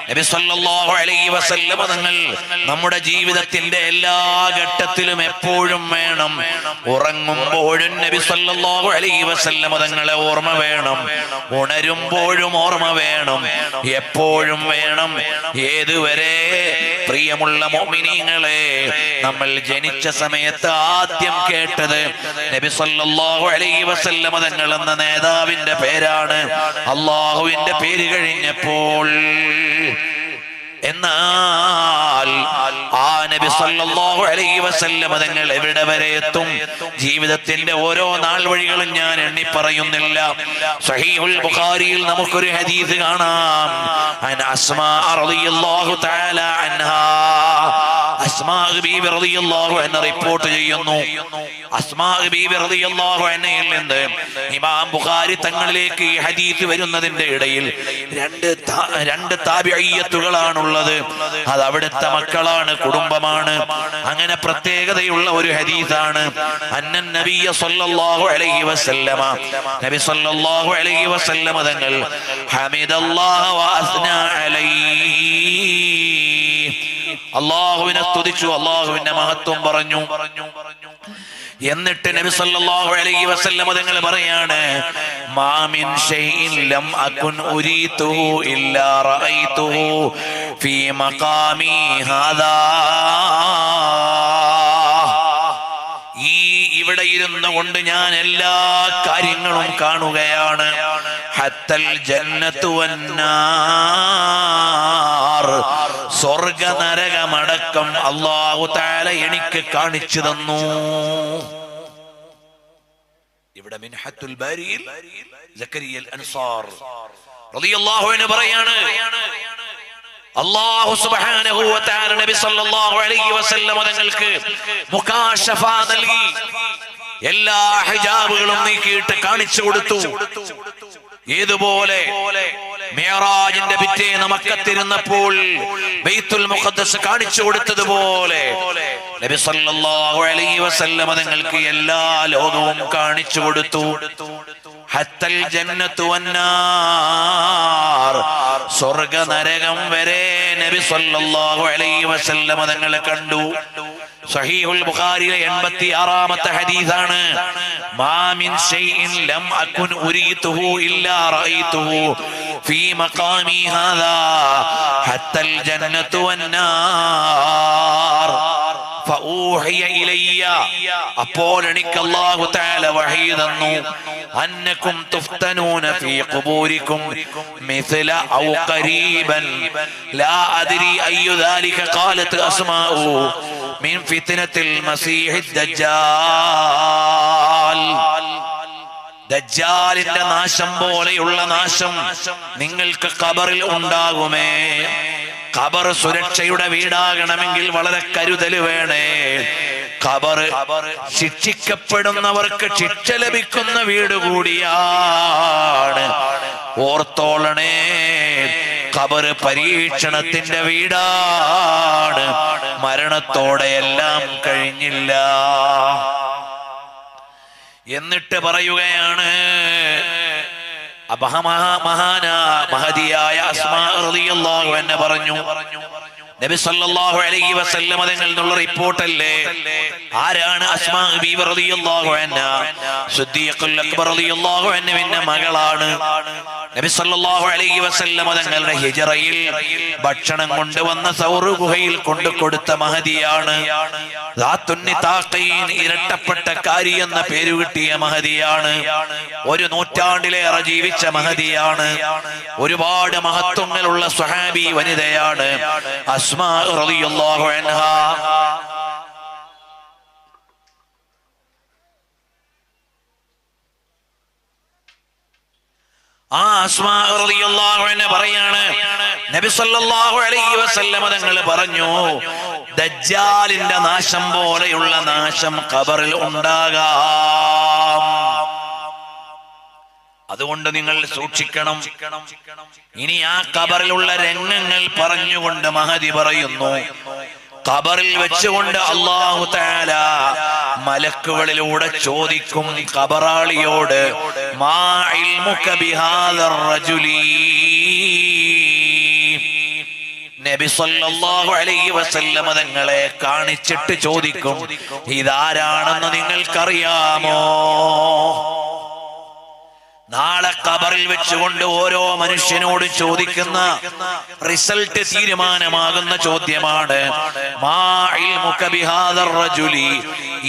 നബി സല്ലല്ലാഹു അലൈഹി വസല്ലം തങ്ങൾ നമ്മുടെ ജീവിതത്തിന്റെ എല്ലാ ഘട്ടത്തിലും എപ്പോഴും വേണം. ഉറങ്ങുമ്പോഴും നബി സല്ലല്ലാഹു അലൈഹി വസല്ലം തങ്ങളെ ഓർമ്മ വേണം, ഉണരുമ്പോഴും ഓർമ്മ വേണം, എപ്പോഴും വേണം. ഏതുവരെ? പ്രിയമുള്ള മുഅ്മിനീങ്ങളെ, നമ്മൾ ജനിച്ച സമയത്ത് ആദ്യം കേട്ടത് നബി സല്ലല്ലാഹു അലൈഹി വസല്ലം തങ്ങൾ എന്ന നേതാവിന്റെ പേരാണ്, അല്ലാഹുവിന്റെ പേര് കഴിഞ്ഞപ്പോൾ. എന്നാൽ ആ നബി സല്ലല്ലാഹു അലൈഹി വസല്ലം തങ്ങൾ എവിടെ വരെ എത്തും? ജീവിതത്തിന്റെ ഓരോ നാൾ വഴികളും ഞാൻ എണ്ണി പറയുന്നില്ല. സഹീഹുൽ ബുഖാരിയിൽ നമുക്കൊരു ഹദീസ് കാണാം. അൻ അസ്മാ റളിയല്ലാഹു തആല അൻഹാ, അസ്മാ ബീവി റളിയല്ലാഹു അൻഹ റിപ്പോർട്ട് ചെയ്യുന്നു. അസ്മാ ബീവി റളിയല്ലാഹു അൻഹയിൽ നിന്ന് ഇമാം ബുഖാരി തങ്ങളിലേക്ക് ഈ ഹദീസ് വരുന്നതിന്റെ ഇടയിൽ രണ്ട് താബിഈയത്തുകളാണുള്ളത്. അത് അവിടുത്തെ മക്കളാണ്, കുടുംബമാണ്. അങ്ങനെ പ്രത്യേകതയുള്ള ഒരു ഹദീസാണ്. അന്നൻ നബിയ സല്ലല്ലാഹു അലൈഹി വസല്ലമ, നബി സല്ലല്ലാഹു അലൈഹി വസല്ലമ തങ്ങൾ ഹമിദല്ലാഹ വ അസ്നാ അലൈഹി, അല്ലാഹുവിനെ സ്തുതിച്ചു, അല്ലാഹുവിന്റെ മഹത്വം പറഞ്ഞു. എന്നിട്ട് നബി സല്ലല്ലാഹു അലൈഹി വസല്ലം തങ്ങൾ പറയാണ്, മാ മിൻ ഷൈഇൻ ലം അകുൻ ഉരീതുഹു ഇല്ലാ റഅയ്തുഹു ഫീ മഖാമി ഹാദാ. ഇവിടെ ഇരുന്നു കൊണ്ട് ഞാൻ എല്ലാ കാര്യങ്ങളും കാണുകയാണ്. ഹത്തൽ ജന്നത്തു വന്നാർ, സ്വർഗ നരകമടക്കം അല്ലാഹു തആല എനിക്ക് കാണിച്ചു തന്നു. ഇവിടെ മിൻഹത്തുൽ ബാരിയിൽ സക്കരിയ അൽ അൻസാർ റളിയല്ലാഹു അൻഹു പറയാണ്, അല്ലാഹു സുബ്ഹാനഹു വ തആല നബി സല്ലല്ലാഹു അലൈഹി വസല്ലം തങ്ങൾക്ക് മുകാശഫ നൽകി, എല്ലാ ഹിജാബുകളും നീക്കിയിട്ട് കാണിച്ചു കൊടുത്തു. ഏതുപോലെ മിഅ്റാജിന്റെ പിറ്റേന്ന് മക്കത്തിരുന്നപ്പോൾ ബൈത്തുൽ മുഖദ്ദസ് കാണിച്ചു കൊടുത്തതുപോലെ നബി സല്ലല്ലാഹു അലൈഹി വസല്ലം തങ്ങൾക്ക് എല്ലാ ലോകവും കാണിച്ചു കൊടുത്തു. ഹത്തൽ ജന്നത്തു വന്നാർ, സ്വർഗ നരകം വരെ നബി സല്ലല്ലാഹു അലൈഹി വസല്ലം തങ്ങളെ കണ്ടു. സഹീഹുൽ ബുഖാരിയിലെ 86ാമത്തെ ഹദീസാണ്. മാ മിൻ ഷൈഇൻ ലം അകുൻ ഉരീതുഹു ഇല്ലാ റഅയ്തുഹു ഫീ മഖാമി ഹാദാ ഹത്തൽ ജന്നത്തു വന്നാർ ഫഊഹിയ ഇലയ്യ. അപ്പോൾ എനിക്ക് അല്ലാഹു തആല വഹീ തന്നു, അന്നകും തുഫ്തനൂന ഫീ ഖുബൂരികും മിസ്ല ഔ ഖരീബൻ ലാ അദ്രി അയ്യു ദാലിക ഖാലത് അസ്മാഉ മിൻ ഫിത്നത്തിൽ മസീഹിദ് ദജ്ജാൽ. ദജ്ജാലിന്റെ നാശം പോലെയുള്ള നാശം നിങ്ങൾക്ക് ഖബറിൽ ഉണ്ടാകുമേ. ഖബർ സുരക്ഷയുടെ വീടാകണമെങ്കിൽ വളരെ കരുതൽ വേണേ. ഖബർ ശിക്ഷിക്കപ്പെടുന്നവർക്ക് ശിക്ഷ ലഭിക്കുന്ന വീട് കൂടിയാണ്. ഓർത്തോളണേ, ഖബർ പരീക്ഷണത്തിന്റെ വീടാണ്. മരണത്തോടെ എല്ലാം കഴിഞ്ഞില്ല. എന്നിട്ട് പറയുകയാണ്, മഹദിയായ അസ്മാ റളിയല്ലാഹു അൻഹ പറഞ്ഞു, നബി സല്ലല്ലാഹു അലൈഹി വസല്ലം തങ്ങളുടെ റിപ്പോർട്ടല്ലേ. ആരാണ് അസ്മാ ബീവി റളിയല്ലാഹു അൻഹ? സിദ്ദീഖുൽ അക്ബർ റളിയല്ലാഹു അൻഹുവിന്റെ മകളാണ്. നബി സല്ലല്ലാഹു അലൈഹി വസല്ലം തങ്ങളുടെ ഹിജ്റയിൽ ഭക്ഷണം കൊണ്ടുവന്ന സൗർ ഗുഹയിൽ കൊണ്ടുകൊടുത്ത മഹദിയാണ്. ദാത്തുൻ നിതാഖൈൻ, ഇരട്ടപ്പെട്ടക്കാരി എന്ന പേര് കിട്ടിയ മഹദിയാണ്. ഒരു നൂറ്റാണ്ടിലേറെ ജീവിച്ച മഹദിയാണ്. ഒരുപാട് മഹത്വങ്ങളുള്ള സ്വഹാബി വനിതയാണ് അസ്മാ റളിയല്ലാഹു അൻഹ. ആ അസ്മാ റളിയല്ലാഹു അൻഹ പറയാണ്, നബി സല്ലല്ലാഹു അലൈഹി വസല്ലം തങ്ങൾ പറഞ്ഞു, ദജ്ജാലിന്റെ നാശം പോലെയുള്ള നാശം ഖബറിൽ ഉണ്ടാകാം. അതുകൊണ്ട് നിങ്ങൾ സൂക്ഷിക്കണം. ഇനി ആ ഖബറിലുള്ള രംഗങ്ങൾ പറഞ്ഞുകൊണ്ട് മഹദി പറയുന്നു, ഖബറിൽ വെച്ചുകൊണ്ട് അല്ലാഹു തആല മലക്കുകളിലൂടെ ചോദിക്കും ഖബറാളിയോട്, മാ ഇൽമുക ബിഹാദർ റജുലി, നബി സല്ലല്ലാഹു അലൈഹി വസല്ലം തങ്ങളെ കാണിച്ചിട്ട് ചോദിക്കും, ഇതാരാണെന്ന് നിങ്ങൾക്കറിയാമോ? നാളെ ഖബറിൽ വെച്ചുകൊണ്ട് ഓരോ മനുഷ്യനോട് ചോദിക്കുന്ന റിസൾട്ട് തീരുമാനമാകുന്ന ചോദ്യമാണ്, മാ ഇൽമുക ബിഹാദർ റജുലി,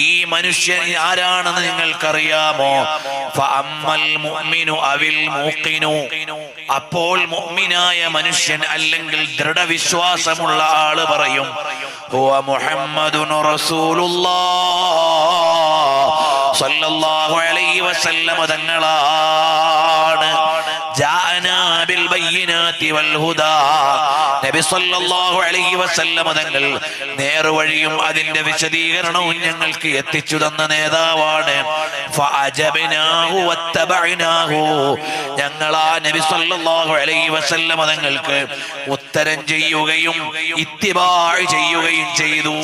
ഈ മനുഷ്യൻ ആരാണെന്ന് നിങ്ങൾക്കറിയാമോ? ഫഅമ്മൽ മുഅ്മിനു അവിൽ മൂഖിനു, അപ്പോൾ മുഅ്മിനായ മനുഷ്യൻ അല്ലെങ്കിൽ ദൃഢവിശ്വാസമുള്ള ആള് പറയും, ഹുവ മുഹമ്മദുൻ റസൂലുള്ളാഹ് സല്ലല്ലാഹു അലൈഹി വസല്ലം തങ്ങളാണ്. ജാഅനാ ബിൽ ബയ്യിനാതി വൽ ഹുദാ, നബി സല്ലല്ലാഹു അലൈഹി വസല്ലം തങ്ങൾ നേർവഴിയും അതിന്റെ വിശദീകരണവും ഞങ്ങൾക്ക് എത്തിച്ചു തന്ന നേതാവാണ്. ഫഅജബ്നാഹു വത്തബഅനാഹു, ഞങ്ങൾ ആ നബി സല്ലല്ലാഹു അലൈഹി വസല്ലം തങ്ങൾക്ക് ഉത്തരം ചെയ്യുകയും ഇത്തിബാ ചെയ്യുകയും ചെയ്തു.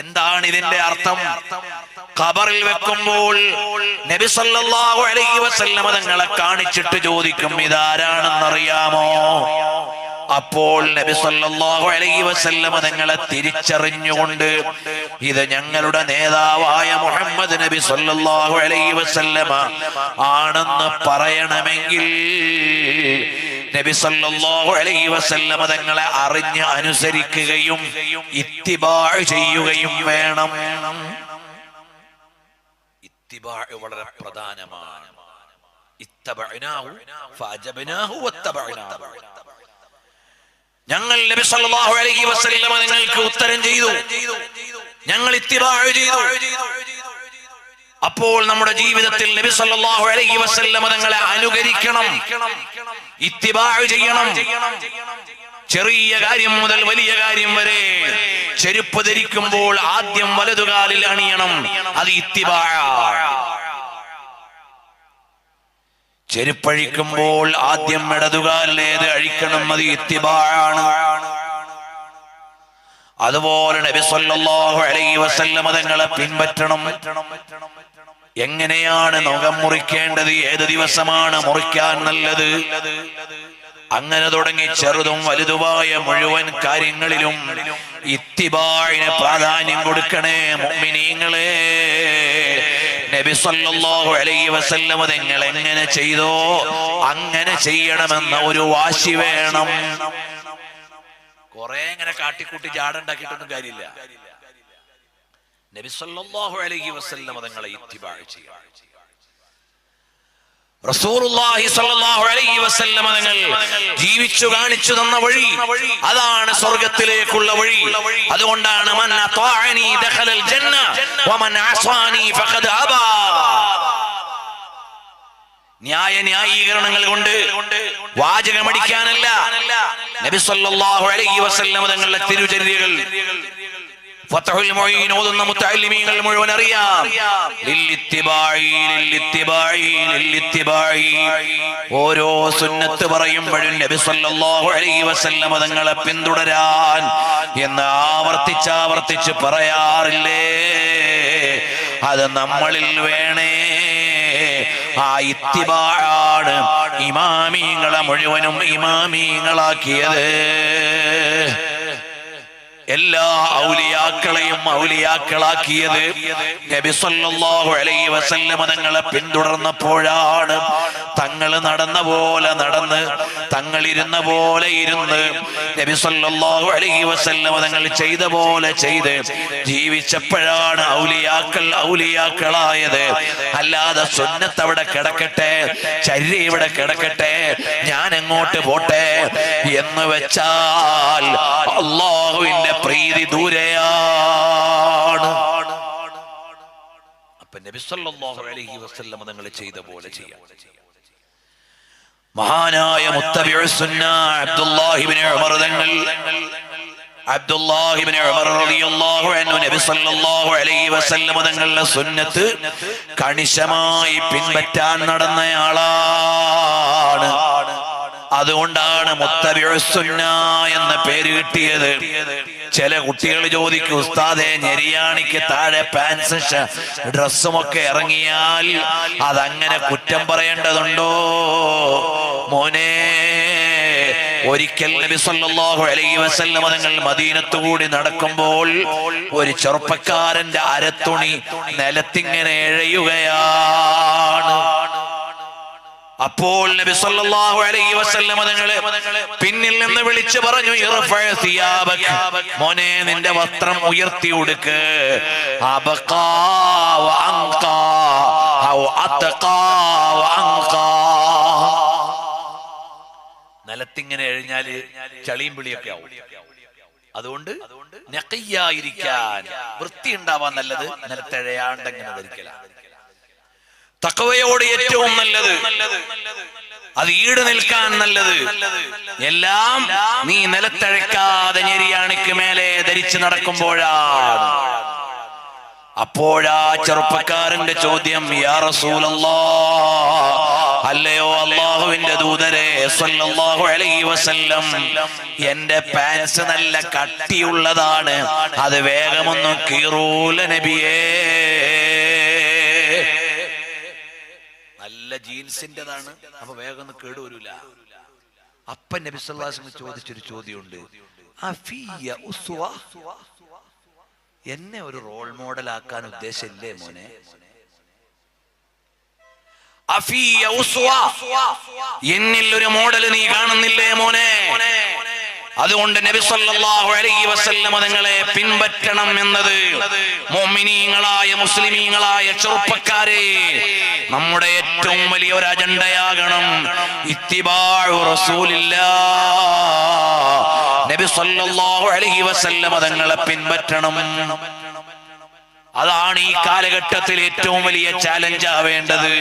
എന്താണ് ഇതിന്റെ അർത്ഥം? ഖബറിൽ വെക്കുമ്പോൾ നബി സല്ലല്ലാഹു അലൈഹി വസല്ലം തങ്ങളെ കാണിച്ചിട്ട് ചോദിക്കും, ഇതാരാണെന്നറിയാമോ? അപ്പോൾ നബി സല്ലല്ലാഹു അലൈഹി വസല്ലം തങ്ങളെ തിരിച്ചറിഞ്ഞുകൊണ്ട് ഇത് ഞങ്ങളുടെ നേതാവായ മുഹമ്മദ് നബി സല്ലല്ലാഹു അലൈഹി വസല്ലം ആണെന്ന് പറയണമെങ്കിൽ നബി സല്ലല്ലാഹു അലൈഹി വസല്ലം തങ്ങളെ അറിഞ്ഞ് അനുസരിക്കുകയും ഇത്തിബാ ചെയ്യുകയും വേണം. ഇത്തിബാ വളരെ പ്രധാനമാണ്. ഇത്തബഅനാഹു ഫഅജബ്നാഹു വത്തബഅനാഹു, ഞങ്ങൾ നബി സല്ലല്ലാഹു അലൈഹി വസല്ലം നിങ്ങൾക്ക് ഉത്തരം ചെയ്തു, ഞങ്ങൾ ഇത്തിബാ ചെയ്തു. അപ്പോൾ നമ്മുടെ ജീവിതത്തിൽ നബി സല്ലല്ലാഹു അലൈഹി വസല്ലം തങ്ങളെ അനുകരിക്കണം, ഇത്തിബാ ചെയ്യണം. ചെറിയ കാര്യം മുതൽ വലിയ കാര്യം വരെ ചെരുപ്പ് ധരിക്കുമ്പോൾ ആദ്യം വലതുകാലിൽ അണിയണം, അത് ഇത്തിബാ. ചെരുപ്പഴിക്കുമ്പോൾ ആദ്യം ഇടതുകാലിലേത് അഴിക്കണം, അത് ഇത്തിബാ ആണ്. അതുപോലെ നബി സല്ലല്ലാഹു അലൈഹി വസല്ലം തങ്ങളെ പിൻപറ്റണം. എങ്ങനെയാണ് നഖം മുറിക്കേണ്ടത്, ഏത് ദിവസമാണ് മുറിക്കാൻ നല്ലത്, അങ്ങനെ തുടങ്ങി ചെറുതും വലുതുമായ മുഴുവൻ കാര്യങ്ങളിലും ഇത്തിബാഇന് പ്രാധാന്യം കൊടുക്കണേ മുഅ്മിനീങ്ങളെ. നബി സല്ലല്ലാഹു അലൈഹി വസല്ലം തങ്ങൾ എങ്ങനെ ചെയ്തോ അങ്ങനെ ചെയ്യണമെന്ന ഒരു വാശി വേണം. കുറെ ഇങ്ങനെ കാട്ടിക്കൂട്ടി ജാടുണ്ടാക്കിയിട്ടൊന്നും കാര്യമില്ല. നബി സല്ലല്ലാഹു അലൈഹി വസല്ലം തങ്ങളെ ഇത്തിബാ ചെയ്യണം. റസൂലുള്ളാഹി സ്വല്ലല്ലാഹു അലൈഹി വസല്ലം തങ്ങൾ ജീവിച്ചു കാണിച്ചു തന്ന വഴി, അതാണ് സ്വർഗ്ഗത്തിലേക്കുള്ള വഴി. അതുകൊണ്ടാണ് മൻ അത്വാഅനി ദഖലൽ ജന്ന വമൻ അസാനി ഫഖദ് അബാ. ന്യായീകരണങ്ങൾ കൊണ്ട് വാചകമടിക്കാനല്ല, നബി സല്ലല്ലാഹു അലൈഹി വസല്ലം തങ്ങളുടെ തിരുചര്യകൾ ഫത്ഹുൽ മുഈൻ ഓതുന്ന മുത്തഅല്ലിമീങ്ങൾ മുഴുവൻ അറിയാം. ഓരോ സുന്നത്ത് പറയുമ്പോഴും നബി സല്ലല്ലാഹു അലൈഹി വസല്ലം തങ്ങളെ പിന്തുടരാൻ എന്ന് ആവർത്തിച്ച് പറയാറില്ലേ? അത് നമ്മളിൽ വേണേ. ആ ഇത്തിബാഅാണ് ഇമാമീങ്ങളെ മുഴുവനും ഇമാമീങ്ങളാക്കിയത്. എല്ലാ ഔലിയാക്കളെയും ഔലിയാക്കളാക്കിയത് നബി സല്ലല്ലാഹു അലൈഹി വസല്ലം തങ്ങളെ പിന്തുടർന്നപ്പോഴാണ്. തങ്ങൾ നടന്ന പോലെ നടന്ന്, തങ്ങൾ ഇരുന്ന പോലെ ഇരുന്ന്, നബി സല്ലല്ലാഹു അലൈഹി വസല്ലം തങ്ങൾ ചെയ്ത പോലെ ചെയ്ത് ജീവിച്ചപ്പോഴാണ് ഔലിയാക്കളായത്. അല്ലാതെ സുന്നത്ത് അവിടെ കിടക്കട്ടെ, ചര്യ ഇവിടെ കിടക്കട്ടെ, ഞാൻ എങ്ങോട്ട് പോട്ടെ എന്ന് വെച്ചാൽ അല്ലാഹുവിന്റെ പ്രീതി ദൂരെയാണ്. അപ്പൊ നബി സല്ലല്ലാഹു അലൈഹി വസല്ലം തങ്ങൾ ചെയ്ത പോലെ ചെയ്യാം. മഹാനായ മുത്തബിഉസ് സുന്ന അബ്ദുല്ലാഹി ഇബ്നു ഉമർ തങ്ങൾ, അബ്ദുല്ലാഹി ഇബ്നു ഉമർ റളിയല്ലാഹു അൻഹു നബി സല്ലല്ലാഹു അലൈഹി വസല്ലം തങ്ങളുടെ സുന്നത്ത് കണിശമായി പിൻപറ്റാൻ നടന്നയാളാണ്. അതുകൊണ്ടാണ് മുത്തബിഉസ് സുന്ന എന്ന പേര് കിട്ടിയത്. ചില കുട്ടികൾ ചോദിക്കും, ഉസ്താദേ ഞെരിയാണിക്ക് താഴെ പാൻസും ഡ്രസ്സും ഒക്കെ ഇറങ്ങിയാൽ അതങ്ങനെ കുറ്റം പറയേണ്ടതുണ്ടോ? മോനെ, ഒരിക്കൽ നബി സല്ലല്ലാഹു അലൈഹി വസല്ലം തങ്ങൾ മദീനത്ത് കൂടി നടക്കുമ്പോൾ ഒരു ചെറുപ്പക്കാരന്റെ അരത്തുണി നിലത്തിങ്ങനെ എഴയുകയാണ്. അപ്പോൾ നബി സല്ലല്ലാഹു അലൈഹി വസല്ലം തങ്ങൾ പിന്നിൽ നിന്ന് വിളിച്ചു പറഞ്ഞു, ഇർഫഅ സിയാബക, മോനെ നിന്റെ വസ്ത്രം ഉയർത്തി ഉടുക്ക്. അബഖാ വഅൻഖാ ഔ അത്ഖാ വഅൻഖാ. നിലത്തിങ്ങനെ എഴിഞ്ഞാല് ചളിയും പിളിയൊക്കെ ആവും. അതുകൊണ്ട് നഖിയായിരിക്കാൻ, വൃത്തി ഉണ്ടാവാൻ നല്ലത് നിലത്തെഴയാണ്ടെങ്ങനെ ധരിക്കലാണ്. തഖ്വയോട് ഏറ്റവും നല്ലത്, അത് ഈട് നിൽക്കാൻ നല്ലത് എല്ലാം നീ നിലത്തഴക്കാതെ ഞെരിയാണിക്ക് മേലെ ധരിച്ചു നടക്കുമ്പോഴാണ്. അപ്പോഴാ ചെറുപ്പക്കാരന്റെ ചോദ്യം, യാ റസൂലല്ലാഹ്, അല്ലയോ അല്ലാഹുവിന്റെ ദൂതരെ സല്ലല്ലാഹു അലൈഹി വസല്ലം, എന്റെ പാൻസ് നല്ല കട്ടിയുള്ളതാണ്, അത് വേഗമൊന്നും കീറൂല നബിയേ. നല്ല ജീൻസിന്റെതാണ്, അപ്പൊ വേഗം കേടുവരൂല. അപ്പൻ നബി സല്ലല്ലാഹു അലൈഹി വസല്ലം ചോദിച്ചൊരു ചോദ്യമുണ്ട്, അഫിയ ഉസ്വ, എന്നെ ഒരു റോൾ മോഡൽ ആക്കാൻ ഉദ്ദേശമില്ലേ മോനെ? അഫിയ ഉസ്വ, എന്നിൽ ഒരു മോഡൽ നീ കാണുന്നില്ലേ മോനെ? അതുകൊണ്ട് നബി സല്ലല്ലാഹു അലൈഹി വസല്ലം തങ്ങളെ പിൻപറ്റണം എന്നത് മുഅ്മിനീങ്ങളായ മുസ്ലിമീങ്ങളായ ചെറുപ്പക്കാരെ നമ്മുടെ ഏറ്റവും വലിയ ഒരു അജണ്ടയാകണം. ഇത്തിബാഉ റസൂലില്ലാഹ്, നബി സല്ലല്ലാഹു അലൈഹി വസല്ലം തങ്ങളെ പിൻപറ്റണം. അതാണ് ഈ കാലഘട്ടത്തിൽ ഏറ്റവും വലിയ ചാലഞ്ച് ആവേണ്ടത്.